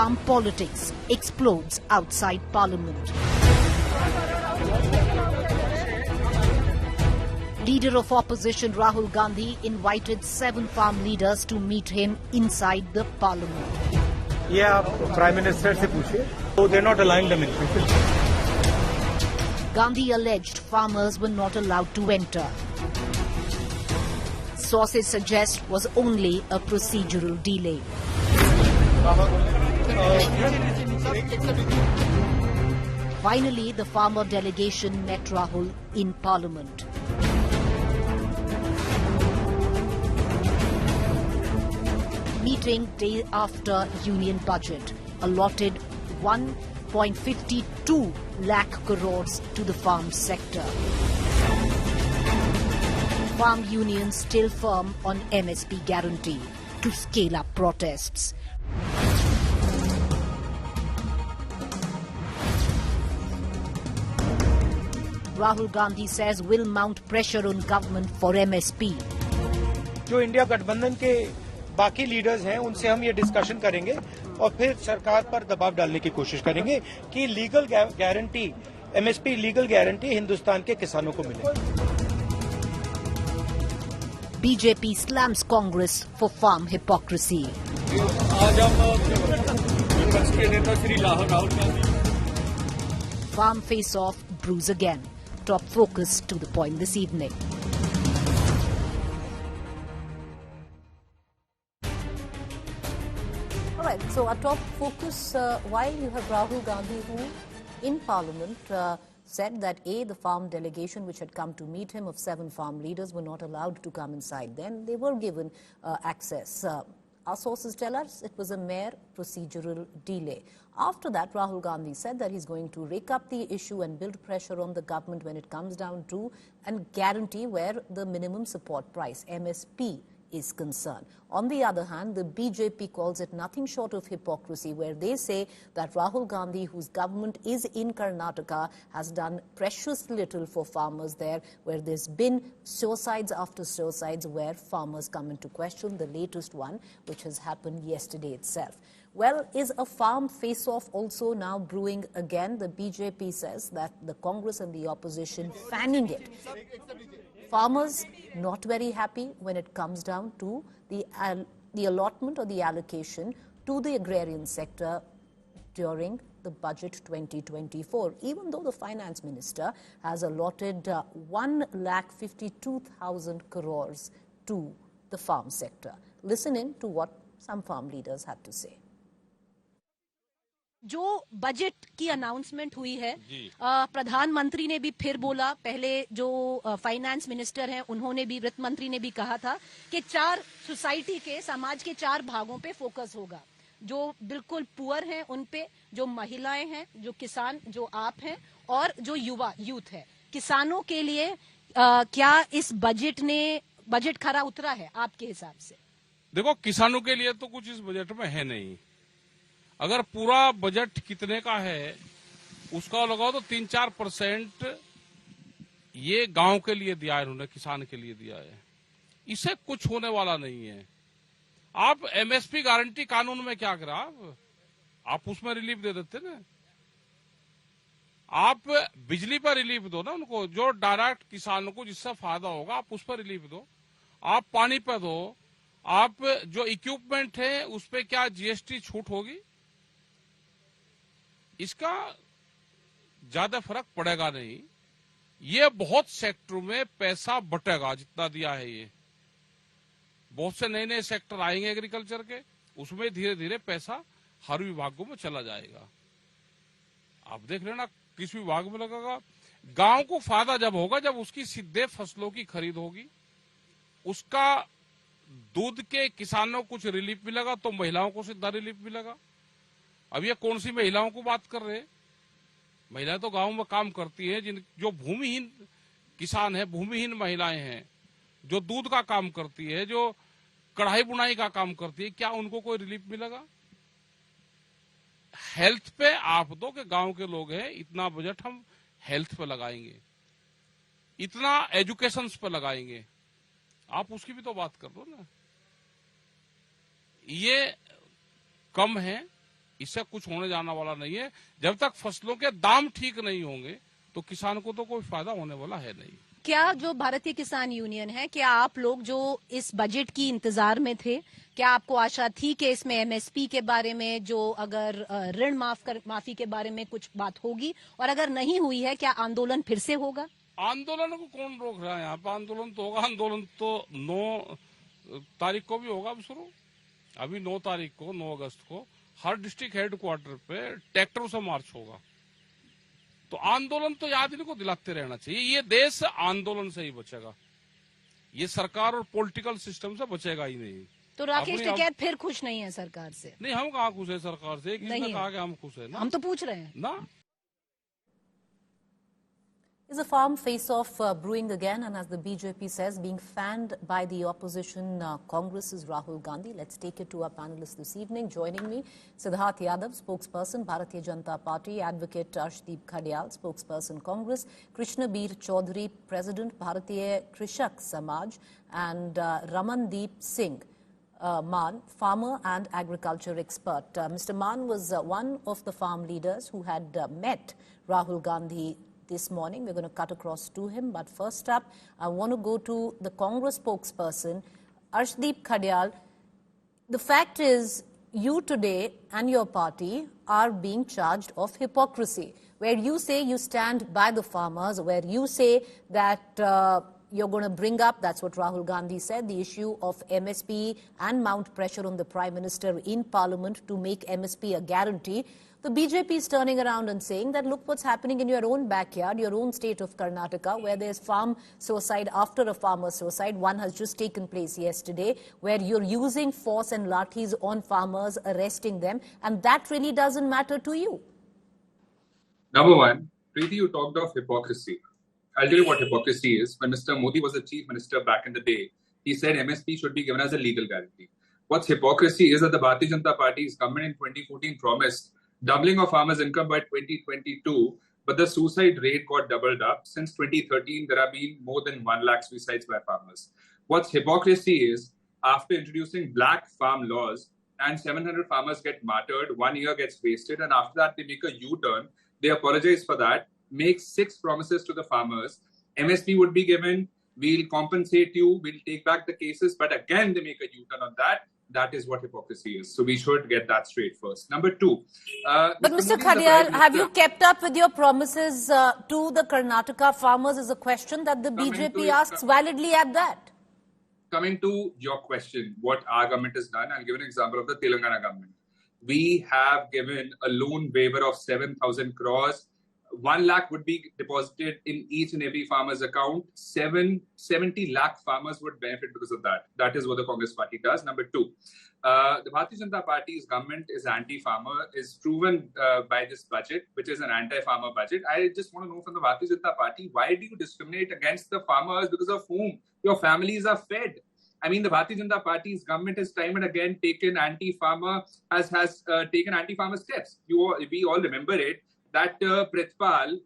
farm politics explodes outside Parliament. Leader of opposition Rahul Gandhi invited 7 farm leaders to meet him inside the Parliament. ये आप prime minister से पूछिए, so they're not allowing them in. Gandhi alleged farmers were not allowed to enter. Sources suggest was only a procedural delay. Finally, the farmer delegation met Rahul in Parliament. Meeting day after union budget allotted 1.52 lakh crores to the farm sector. Farm unions still firm on MSP guarantee to scale up protests. Rahul Gandhi says will mount pressure on government for MSP. जो India गठबंधन के बाकी leaders हैं उनसे हम ये discussion करेंगे और फिर सरकार पर दबाव डालने की कोशिश करेंगे कि legal guarantee, MSP legal guarantee Hindustan के किसानों को मिले। BJP slams Congress for farm hypocrisy. आज हम विपक्ष के नेता Shri Rahul Gandhi. Farm face-off brews again. Top focus to the point this evening. All right, so our top focus, while you have Rahul Gandhi, who in Parliament said that the farm delegation which had come to meet him of 7 farm leaders were not allowed to come inside. Then they were given access. Our sources tell us it was a mere procedural delay. After that, Rahul Gandhi said that he's going to rake up the issue and build pressure on the government when it comes down to and guarantee where the minimum support price, MSP, is concerned. On the other hand, the BJP calls it nothing short of hypocrisy, where they say that Rahul Gandhi, whose government is in Karnataka, has done precious little for farmers there, where there's been suicides after suicides where farmers come into question, the latest one, which has happened yesterday itself. Well, is a farm face-off also now brewing again? The BJP says that the Congress and the opposition fanning it. Farmers not very happy when it comes down to the allotment or the allocation to the agrarian sector during the budget 2024, even though the finance minister has allotted 1,52,000 crores to the farm sector. Listen in to what some farm leaders had to say. जो budget की announcement हुई है, प्रधानमंत्री ने भी फिर बोला, पहले जो फाइनेंस मिनिस्टर हैं उन्होंने भी, वित्त मंत्री ने भी कहा था कि 4 सोसाइटी के, समाज के 4 भागों पे फोकस होगा, जो बिल्कुल पुअर हैं उन पे, जो महिलाएं हैं, जो किसान, जो आप हैं, और जो यूथ है। किसानों के लिए क्या इस बजट खरा उतरा है आपके हिसाब से? देखो, किसानों के लिए तो कुछ इस बजट में है नहीं। अगर पूरा बजट कितने का है उसका लगाओ तो 3-4% ये गांव के लिए दिया है इन्होंने, किसान के लिए दिया है। इससे कुछ होने वाला नहीं है। आप एमएसपी गारंटी कानून में क्या करा, आप उसमें रिलीफ दे देते ना। आप बिजली पर रिलीफ दो ना उनको, जो डायरेक्ट किसानों को जिससे फायदा होगा आप उस पर रिलीफ दो। आप पानी पर दो, आप जो इक्विपमेंट है उस पर क्या जीएसटी छूट होगी? इसका ज्यादा फर्क पड़ेगा नहीं। ये बहुत सेक्टर में पैसा बटेगा जितना दिया है। ये बहुत से नए नए सेक्टर आएंगे एग्रीकल्चर के, उसमें धीरे धीरे पैसा हर विभागों में चला जाएगा। आप देख लेना किस विभाग में लगेगा। गांव को फायदा जब होगा जब उसकी सीधे फसलों की खरीद होगी, उसका दूध के किसानों को कुछ रिलीफ मिलेगा तो महिलाओं को सीधा रिलीफ मिलेगा। अब ये कौन सी महिलाओं को बात कर रहे हैं? महिलाएं तो गांव में काम करती हैं, जो भूमिहीन किसान है, भूमिहीन महिलाएं हैं, जो दूध का काम करती है, जो कढ़ाई बुनाई का काम करती है, क्या उनको कोई रिलीफ मिलेगा? हेल्थ पे आप दो कि गांव के लोग हैं, इतना बजट हम हेल्थ पे लगाएंगे, इतना एजुकेशन पे लगाएंगे, आप उसकी भी तो बात कर दो ना। ये कम है इससे कुछ होने जाने वाला नहीं है। जब तक फसलों के दाम ठीक नहीं होंगे तो किसान को तो कोई फायदा होने वाला है नहीं। क्या जो भारतीय किसान यूनियन है, क्या आप लोग जो इस बजट की इंतजार में थे, क्या आपको आशा थी कि इसमें एमएसपी के बारे में, जो अगर ऋण माफी के बारे में कुछ बात होगी, और अगर नहीं हुई है क्या आंदोलन फिर से होगा? आंदोलन को कौन रोक रहा है? यहाँ पर आंदोलन तो होगा। आंदोलन तो 9 तारीख को भी होगा अब शुरू। अभी 9 तारीख को, 9 अगस्त को हर डिस्ट्रिक्ट हेडक्वार्टर पे ट्रैक्टरों से मार्च होगा। तो आंदोलन तो याद इनको दिलाते रहना चाहिए। ये देश आंदोलन से ही बचेगा, ये सरकार और पॉलिटिकल सिस्टम से बचेगा ही नहीं। तो राकेश टिकैत फिर खुश नहीं है सरकार से? नहीं, हम कहाँ खुश है सरकार से? किसने कहा कि हम खुश है? हम तो पूछ रहे हैं ना। Is a farm face-off brewing again, and as the BJP says, being fanned by the opposition Congress's Rahul Gandhi. Let's take it to our panelists this evening. Joining me, Siddharth Yadav, spokesperson, Bharatiya Janata Party, Advocate Arshdeep Khadial, spokesperson, Congress, Krishna Bir Chaudhary, President, Bharatiya Krishak Samaj, and Ramandeep Singh Maan, farmer and agriculture expert. Mr. Maan was one of the farm leaders who had met Rahul Gandhi this morning. We're going to cut across to him. But first up, I want to go to the Congress spokesperson, Arshdeep Khadial. The fact is, you today and your party are being charged of hypocrisy, where you say you stand by the farmers, where you say that you're going to bring up, that's what Rahul Gandhi said, the issue of MSP and mount pressure on the Prime Minister in Parliament to make MSP a guarantee. The BJP is turning around and saying that look what's happening in your own backyard, your own state of Karnataka, where there's farm suicide after a farmer suicide. One has just taken place yesterday, where you're using force and lathis on farmers, arresting them, and that really doesn't matter to you. Number one, Preeti, you talked of hypocrisy. I'll tell you what hypocrisy is. When Mr. Modi was the chief minister back in the day, he said MSP should be given as a legal guarantee. What's hypocrisy is that the Bharatiya Janata Party's government in 2014 promised doubling of farmers' income by 2022, but the suicide rate got doubled up. Since 2013, there have been more than 1 lakh suicides by farmers. What's hypocrisy is, after introducing black farm laws and 700 farmers get martyred, 1 year gets wasted, and after that they make a U-turn, they apologize for that, make 6 promises to the farmers. MSP would be given, we'll compensate you, we'll take back the cases, but again they make a U-turn on that. That is what hypocrisy is. So we should get that straight first. Number 2. But Mr. Khadial, have you kept up with your promises to the Karnataka farmers is a question that the BJP asks validly at that. Coming to your question, what our government has done, I'll give an example of the Telangana government. We have given a loan waiver of 7,000 crores. 1 lakh would be deposited in each and every farmer's account. 70 lakh farmers would benefit because of that. That is what the Congress party does. Number 2, the Bharatiya Janata Party's government is anti-farmer, is proven by this budget, which is an anti-farmer budget. I just want to know from the Bharatiya Janata Party, why do you discriminate against the farmers because of whom your families are fed? I mean, the Bharatiya Janata Party's government has time and again taken anti-farmer, has taken anti-farmer steps. We all remember it. That Pritpal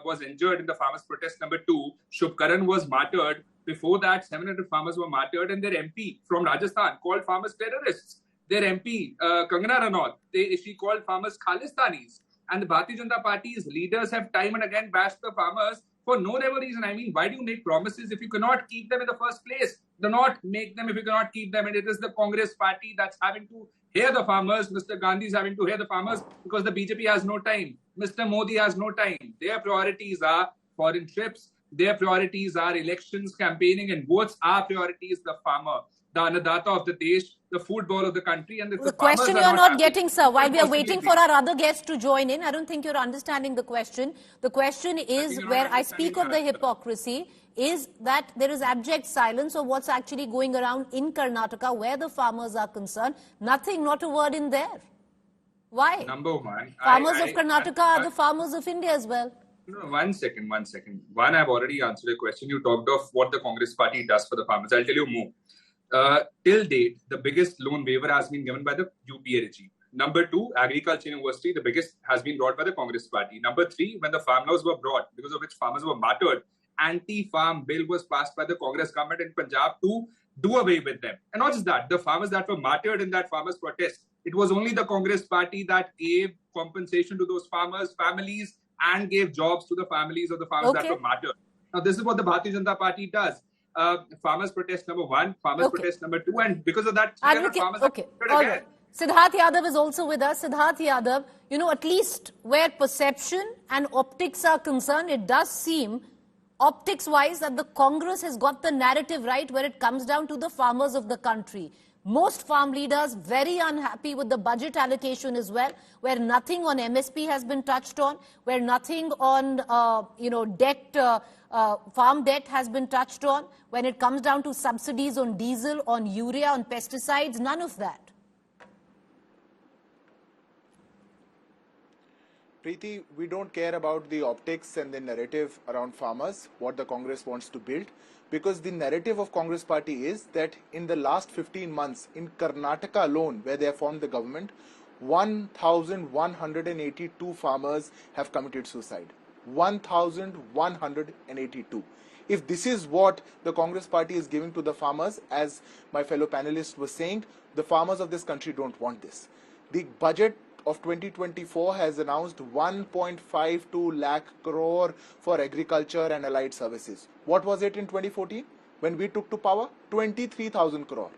was injured in the farmers' protest. Number 2, Shubkaran was martyred. Before that, 700 farmers were martyred, and their MP from Rajasthan called farmers terrorists. Their MP, Kangana Ranaut, she called farmers Khalistanis. And the Bharatiya Janata Party's leaders have time and again bashed the farmers for no ever reason. I mean, why do you make promises if you cannot keep them in the first place? Do not make them if you cannot keep them. And it is the Congress party that's having to hear the farmers. Mr. Gandhi is having to hear the farmers because the BJP has no time. Mr. Modi has no time. Their priorities are foreign trips. Their priorities are elections, campaigning, and votes. Our priority is the farmer, the Annadata of the Desh, the food bowl of the country. And the question you're not getting, sir, while we are waiting for our other guests to join in, I don't think you're understanding the question. The question is, where I speak of the hypocrisy, is that there is abject silence of what's actually going around in Karnataka, where the farmers are concerned. Nothing, not a word in there. Why? Number 1. Farmers of Karnataka are the farmers of India as well. No, 1 second. One, I've already answered a question. You talked of what the Congress party does for the farmers. I'll tell you more. Till date, the biggest loan waiver has been given by the UPA regime. Number 2, Agriculture University, the biggest has been brought by the Congress party. Number 3, when the farm laws were brought, because of which farmers were martyred, anti-farm bill was passed by the Congress government in Punjab to do away with them. And not just that, the farmers that were martyred in that farmers' protest, It was only the Congress party that gave compensation to those farmers' families and gave jobs to the families of the farmers that were martyred. Now, this is what the Bharatiya Janata Party does. Farmers protest number 1, farmers protest number 2, and because of that, farmers all right. Siddharth Yadav is also with us. Siddharth Yadav, at least where perception and optics are concerned, it does seem optics-wise that the Congress has got the narrative right where it comes down to the farmers of the country. Most farm leaders very unhappy with the budget allocation as well, where nothing on MSP has been touched on, where nothing on, debt, farm debt has been touched on. When it comes down to subsidies on diesel, on urea, on pesticides, none of that. Preeti, we don't care about the optics and the narrative around farmers, what the Congress wants to build, because the narrative of Congress party is that in the last 15 months, in Karnataka alone, where they have formed the government, 1,182 farmers have committed suicide. 1,182. If this is what the Congress party is giving to the farmers, as my fellow panelist was saying, the farmers of this country don't want this. The budget of 2024 has announced 1.52 lakh crore for agriculture and allied services. What was it in 2014 when we took to power? 23,000 crore.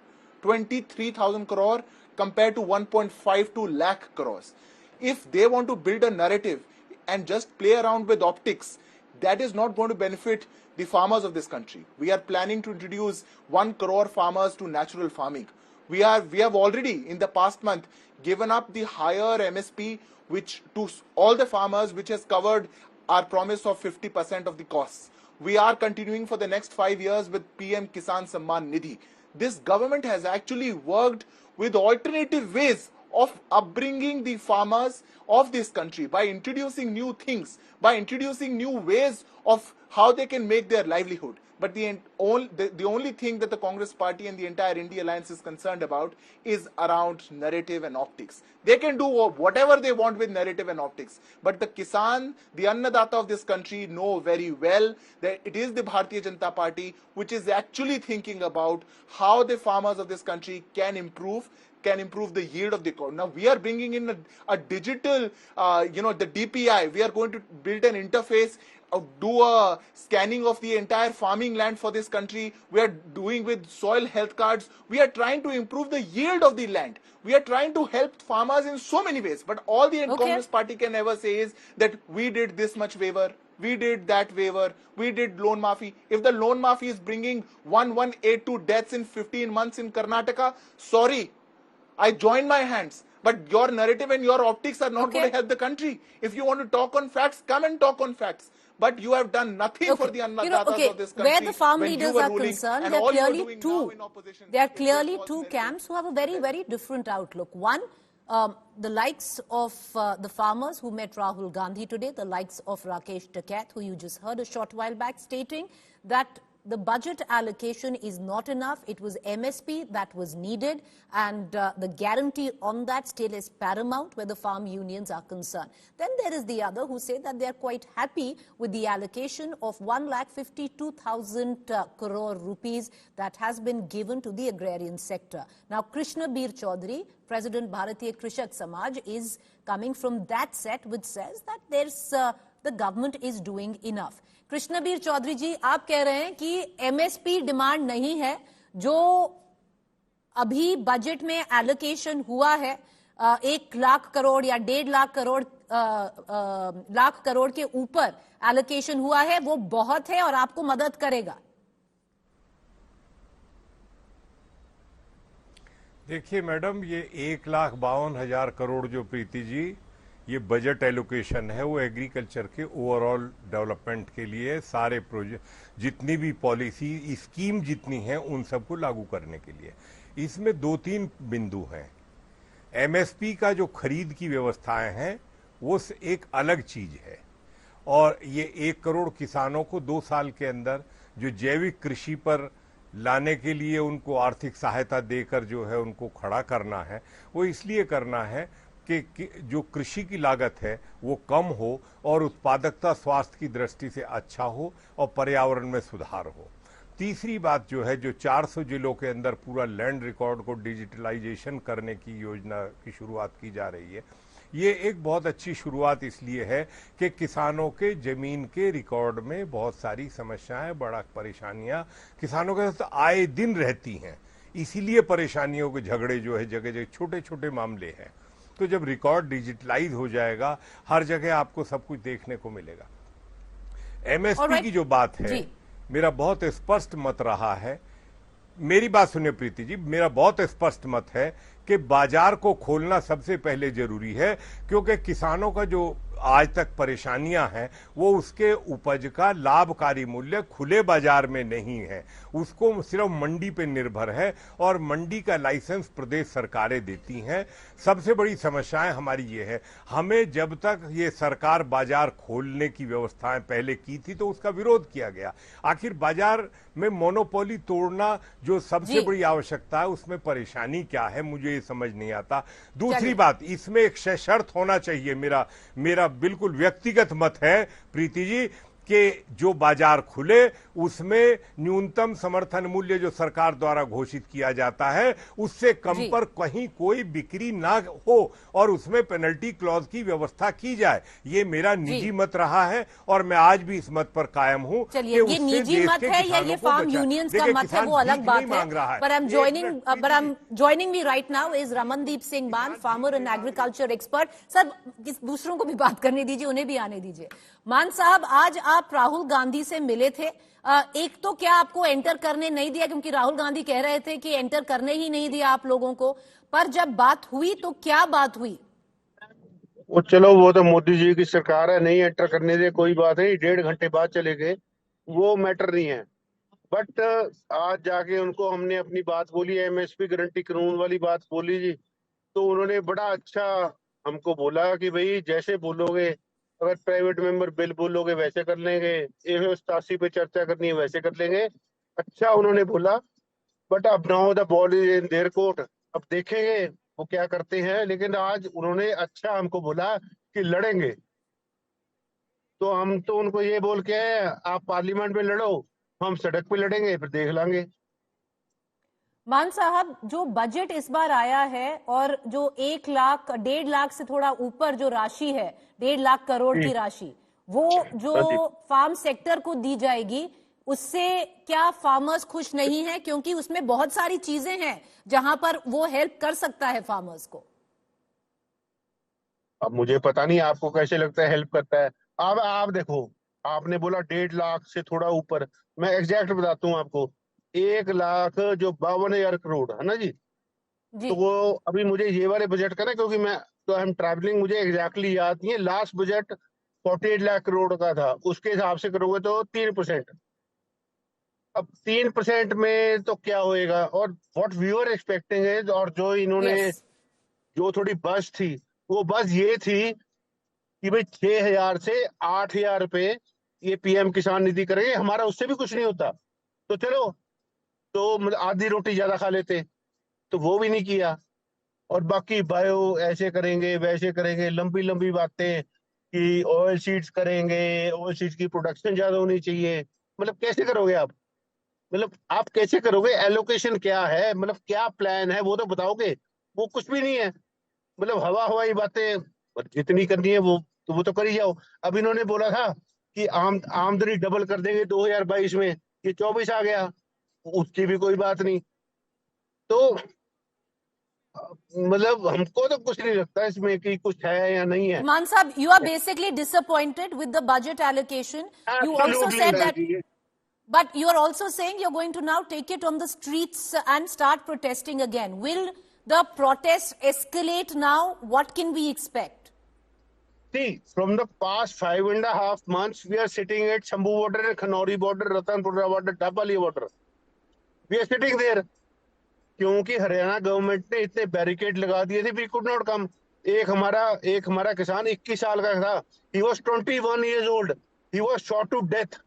23,000 crore compared to 1.52 lakh crores. If they want to build a narrative and just play around with optics, that is not going to benefit the farmers of this country. We are planning to introduce 1 crore farmers to natural farming. We have already in the past month given up the higher MSP which to all the farmers, which has covered our promise of 50% of the costs. We are continuing for the next 5 years with PM Kisan Samman Nidhi. This government has actually worked with alternative ways of upbringing the farmers of this country by introducing new things, by introducing new ways of how they can make their livelihood. But the only thing that the Congress party and the entire India Alliance is concerned about is around narrative and optics. They can do whatever they want with narrative and optics. But the Kisan, the Annadata of this country, know very well that it is the Bharatiya Janata Party which is actually thinking about how the farmers of this country can improve the yield of the corn. Now we are bringing in a digital, the DPI. We are going to build an interface, do a scanning of the entire farming land for this country. We are doing with soil health cards. We are trying to improve the yield of the land. We are trying to help farmers in so many ways. But all the Congress party can ever say is that we did this much waiver, we did that waiver, we did loan mafi. If the loan mafi is bringing 1182 deaths in 15 months in Karnataka, sorry, I join my hands. But your narrative and your optics are not going to help the country. If you want to talk on facts, come and talk on facts. But you have done nothing for the Annadatas of this country. Where the farm leaders are concerned, there are clearly two camps who have a very, very different outlook. One, the likes of the farmers who met Rahul Gandhi today, the likes of Rakesh Takat, who you just heard a short while back, stating that the budget allocation is not enough. It was MSP that was needed, and the guarantee on that still is paramount where the farm unions are concerned. Then there is the other who say that they are quite happy with the allocation of 1,52,000 crore rupees that has been given to the agrarian sector. Now, Krishna Bir Chaudhary, President Bharatiya Krishak Samaj, is coming from that set which says that there's the government is doing enough. कृष्णबीर Chaudhary जी, आप कह रहे हैं कि MSP demand नहीं है, जो अभी budget में एलोकेशन हुआ है 1 लाख करोड़ या 1.5 लाख करोड़ के ऊपर एलोकेशन हुआ है, वो बहुत है और आपको मदद करेगा। देखिए मैडम, ये 1,52,000 करोड़ जो प्रीति जी ये बजट एलोकेशन है, वो एग्रीकल्चर के ओवरऑल डेवलपमेंट के लिए सारे प्रोजेक्ट, जितनी भी पॉलिसी स्कीम जितनी हैं, उन सबको लागू करने के लिए। इसमें 2-3 बिंदु हैं। एमएसपी का जो खरीद की व्यवस्थाएं हैं वो एक अलग चीज है, और ये 1 करोड़ किसानों को 2 साल के अंदर जो जैविक कृषि पर लाने के लिए उनको आर्थिक सहायता देकर जो है उनको खड़ा करना है, वो इसलिए करना है कि जो कृषि की लागत है वो कम हो और उत्पादकता स्वास्थ्य की दृष्टि से अच्छा हो और पर्यावरण में सुधार हो। तीसरी बात जो है, जो 400 जिलों के अंदर पूरा लैंड रिकॉर्ड को डिजिटलाइजेशन करने की योजना की शुरुआत की जा रही है, ये एक बहुत अच्छी शुरुआत इसलिए है कि किसानों के जमीन के रिकॉर्ड में बहुत सारी समस्याएं, बड़ा परेशानियां किसानों के साथ आए दिन रहती हैं। इसीलिए परेशानियों के झगड़े जो है जगह जगह छोटे छोटे मामले हैं। तो जब रिकॉर्ड डिजिटलाइज हो जाएगा, हर जगह आपको सब कुछ देखने को मिलेगा। एमएसपी की जो बात है, मेरा बहुत स्पष्ट मत रहा है। मेरी बात सुनिए प्रीति जी, मेरा बहुत स्पष्ट मत है कि बाजार को खोलना सबसे पहले जरूरी है, क्योंकि किसानों का जो आज तक परेशानियां हैं वो उसके उपज का लाभकारी मूल्य खुले बाजार में नहीं है, उसको सिर्फ मंडी पे निर्भर है और मंडी का लाइसेंस प्रदेश सरकारें देती हैं। सबसे बड़ी समस्याएं हमारी ये है, हमें जब तक ये सरकार बाजार खोलने की व्यवस्थाएं पहले की थी तो उसका विरोध किया गया। आखिर बाजार में मोनोपोली तोड़ना जो सबसे बड़ी आवश्यकता है, उसमें परेशानी क्या है, मुझे ये समझ नहीं आता। दूसरी बात, इसमें एक शर्त होना चाहिए, मेरा बिल्कुल व्यक्तिगत मत है प्रीति जी, कि जो बाजार खुले उसमें न्यूनतम समर्थन मूल्य जो सरकार द्वारा घोषित किया जाता है उससे कम पर कहीं कोई बिक्री ना हो और उसमें पेनल्टी क्लॉज की व्यवस्था की जाए। ये मेरा निजी मत रहा है और मैं आज भी इस मत पर कायम हूं। चलिए, ये निजी मत है या ये फार्म यूनियंस का मत है वो अलग बात है। But I'm joining me right now is Ramandeep Singh Maan, farmer and agriculture expert। Sir, दूसरों को भी बात करने दीजिए, उन्हें भी आने दीजिए। मान साहब, आज आप राहुल गांधी से मिले थे, एक तो क्या आपको एंटर करने नहीं दिया, क्योंकि राहुल गांधी कह रहे थे कि एंटर करने ही नहीं दिया आप लोगों को, पर जब बात हुई तो क्या बात हुई? वो चलो, वो तो मोदी जी की सरकार है, नहीं एंटर करने दे, कोई बात नहीं, 1.5 घंटे बाद चले गए, वो मैटर नहीं है। बट आज जाके उनको हमने अपनी बात बोली, एमएसपी गारंटी कानून वाली बात बोली जी, तो उन्होंने बड़ा अच्छा हमको बोला कि भाई जैसे बोलोगे, अगर प्राइवेट मेंबर बिल बोलोगे वैसे कर लेंगे, 187 पे चर्चा करनी है वैसे कर लेंगे। अच्छा उन्होंने बोला, बट अब now the ball is in their court, अब देखेंगे वो क्या करते हैं। लेकिन आज उन्होंने अच्छा हमको बोला कि लड़ेंगे, तो हम तो उनको ये बोल के आए, आप पार्लियामेंट में लड़ो, हम सड़क पे लड़ेंगे, फिर देख लांगे। मान साहब, जो बजट इस बार आया है और जो 1 लाख 1.5 लाख से थोड़ा ऊपर जो राशि है, 1.5 लाख करोड़ की राशि, वो जो फार्म सेक्टर को दी जाएगी, उससे क्या फार्मर्स खुश नहीं है? क्योंकि उसमें बहुत सारी चीजें हैं जहां पर वो हेल्प कर सकता है फार्मर्स को। अब मुझे पता नहीं आपको कैसे लगता है हेल्प करता है। अब आप देखो, आपने बोला 1.5 लाख से थोड़ा ऊपर, मैं एग्जैक्ट बताता हूँ आपको, 1 लाख जो 52,000 करोड़ है ना जी, तो वो अभी मुझे ये वाले बजट का ना, क्योंकि मैं तो हम ट्रैवलिंग, मुझे एग्जैक्टली याद नहीं है, लास्ट बजट 48 लाख करोड़ का था, उसके हिसाब से करोगे तो 3%। अब 3% में तो क्या होएगा, और व्हाट वी वर एक्सपेक्टिंग है, और जो इन्होंने जो थोड़ी बस थी, वो बस ये थी कि भाई 6,000 से 8,000 रुपए ये पीएम किसान निधि करेंगे, हमारा उससे भी कुछ नहीं होता तो चलो, तो आधी रोटी ज्यादा खा लेते, तो वो भी नहीं किया। और बाकी बायो ऐसे करेंगे वैसे करेंगे, लंबी लंबी बातें कि ऑयल सीड्स करेंगे, ऑयल सीड्स की प्रोडक्शन ज्यादा होनी चाहिए। मतलब कैसे करोगे आप, मतलब आप कैसे करोगे, एलोकेशन क्या है, मतलब क्या प्लान है, वो तो बताओगे। वो कुछ भी नहीं है, मतलब हवा हवाई बातें, जितनी करनी है वो तो कर ही जाओ। अब इन्होंने बोला था कि आमदनी डबल कर देंगे 2022 में, ये 24 आ गया, उसकी भी कोई बात नहीं। तो मतलब हमको तो कुछ नहीं लगता इसमें कि कुछ है या नहीं है। मान साहब, you are basically disappointed with the budget allocation. You also said that, but you are also saying you're going to now take it on the streets and start protesting again. Will the protests escalate now? What can we expect? See, from the past 5.5 months, we are sitting at Shambhu border, Khanori border, Ratanpura border, Tapali border. We are sitting there. क्योंकि Haryana government ने इतने barricade लगा दिए थे, we could not come. एक हमारा किसान 21 साल का था, he was 21 years old, he was shot to death।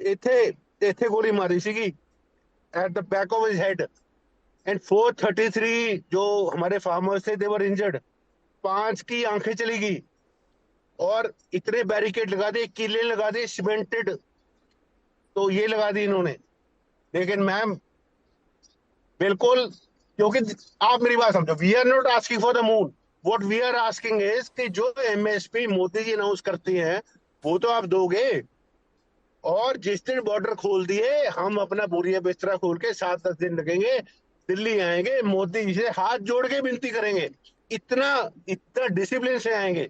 इथे गोली मारी सीगी at the back of his head, and 433 जो हमारे फार्मर्स थे, they were injured। 5 की आंखें चली गई, और इतने बैरिकेड लगा दिए, किले लगा दिए सीमेंटेड, तो ये लगा दी इन्होंने। लेकिन मैम बिल्कुल, क्योंकि आप मेरी बात समझो, we are not asking for the moon, what we are asking is कि जो एमएसपी मोदी जी अनाउंस करती हैं वो तो आप दोगे, और जिस दिन बॉर्डर खोल दिए हम अपना बोरिया बिस्तरा खोल के 7-10 दिन लगेंगे, दिल्ली आएंगे, मोदी जी से हाथ जोड़ के विनती करेंगे, इतना डिसिप्लिन से आएंगे,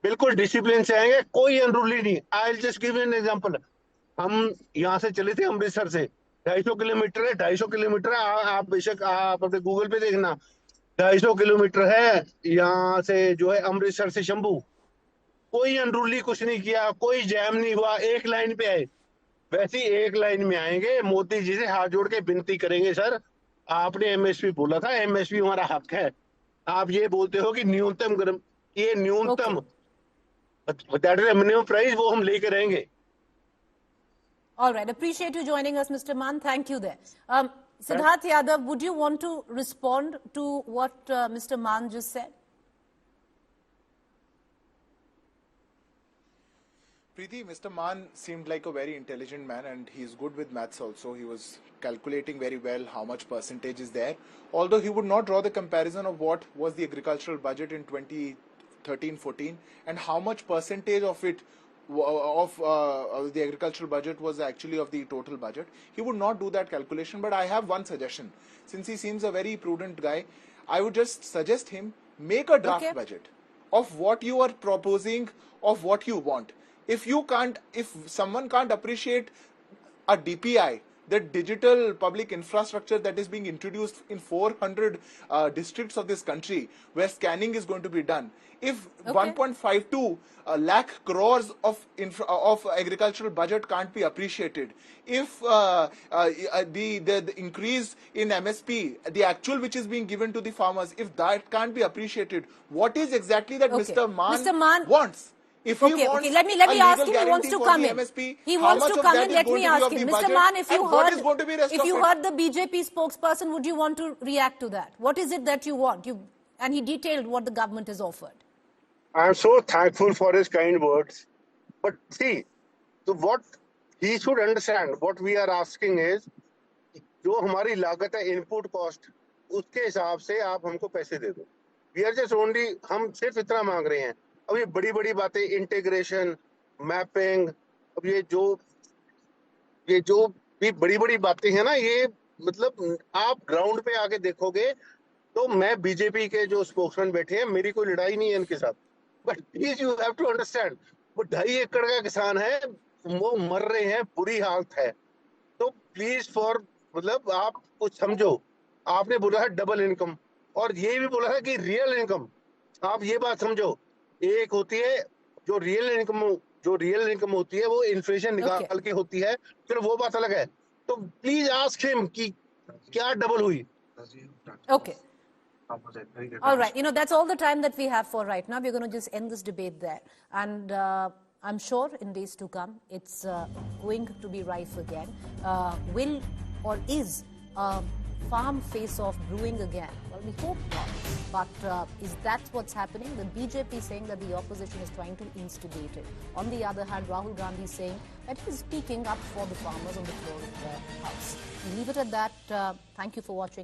बिल्कुल डिसिप्लिन से आएंगे, कोई अनरूली नहीं। I will just give you an example. हम यहाँ से चले थे अमृतसर से, 250 किलोमीटर है, 250 किलोमीटर है, आप बेशक आप अपने गूगल पे देखना, 250 किलोमीटर है यहाँ से जो है अमृतसर से शंभू। कोई अनरूली कुछ नहीं किया, कोई जैम नहीं हुआ, एक लाइन पे आए, वैसे ही एक लाइन में आएंगे, मोदी जी से हाथ जोड़ के विनती करेंगे, सर आपने एमएसपी बोला था, एमएसपी हमारा हक है, आप ये बोलते हो कि न्यूनतम, ये न्यूनतम दैट इज मिनिमम प्राइस, वो हम लेकर रहेंगे। All right, appreciate you joining us, Mr. Mann. Thank you there. Siddharth Yadav, would you want to respond to what Mr. Mann just said? Preeti, Mr. Mann seemed like a very intelligent man, and he's good with maths also. He was calculating very well how much percentage is there. Although he would not draw the comparison of what was the agricultural budget in 2013-14 and how much percentage of it of the agricultural budget was actually of the total budget. He would not do that calculation, but I have one suggestion. Since he seems a very prudent guy, I would just suggest him make a draft budget of what you are proposing, of what you want. If someone can't appreciate a DPI, the digital public infrastructure that is being introduced in 400 districts of this country, where scanning is going to be done, if 1.52 lakh crores of agricultural budget can't be appreciated, if the increase in MSP, the actual which is being given to the farmers, if that can't be appreciated, what is exactly that Mr. Mann wants? If he wants let me ask him. He wants to come in. MSP, he wants to come in. Let me ask him, Mr. Mann, if you heard the BJP spokesperson, would you want to react to that? What is it that you want? And he detailed what the government has offered. I am so thankful for his kind words. But see, what he should understand, what we are asking is, जो हमारी लागत है input cost, उसके हिसाब से आप हमको पैसे दे दो। We are just only, हम सिर्फ इतना मांग रहे हैं। अब ये बड़ी बातें, इंटीग्रेशन, मैपिंग, अब ये जो भी बड़ी बातें हैं ना, ये मतलब आप ग्राउंड पे आके देखोगे तो मैं बीजेपी के जो स्पोक्समैन बैठे हैं, मेरी कोई लड़ाई नहीं है इनके साथ, but please you have to understand, वो 2.5 एकड़ का किसान है, वो मर रहे हैं, बुरी हालत है, तो प्लीज फॉर मतलब आप कुछ समझो। आपने बोला है डबल इनकम, और ये भी बोला है कि रियल इनकम, आप ये बात समझो, एक होती है जो रियल इनकम होती है, वो इन्फ्लेशन निकाल के होती है, फिर वो बात अलग है। तो प्लीज आस्क हिम कि क्या डबल हुई। Okay. All right. That's all the time that we have for right now. We're going to just end this debate there. And I'm sure in days to come, it's going to be rife again. Will or is farm face-off brewing again? Well, we hope not. But is that what's happening? The BJP saying that the opposition is trying to instigate it. On the other hand, Rahul Gandhi saying that he's speaking up for the farmers on the floor of the House. We leave it at that. Thank you for watching.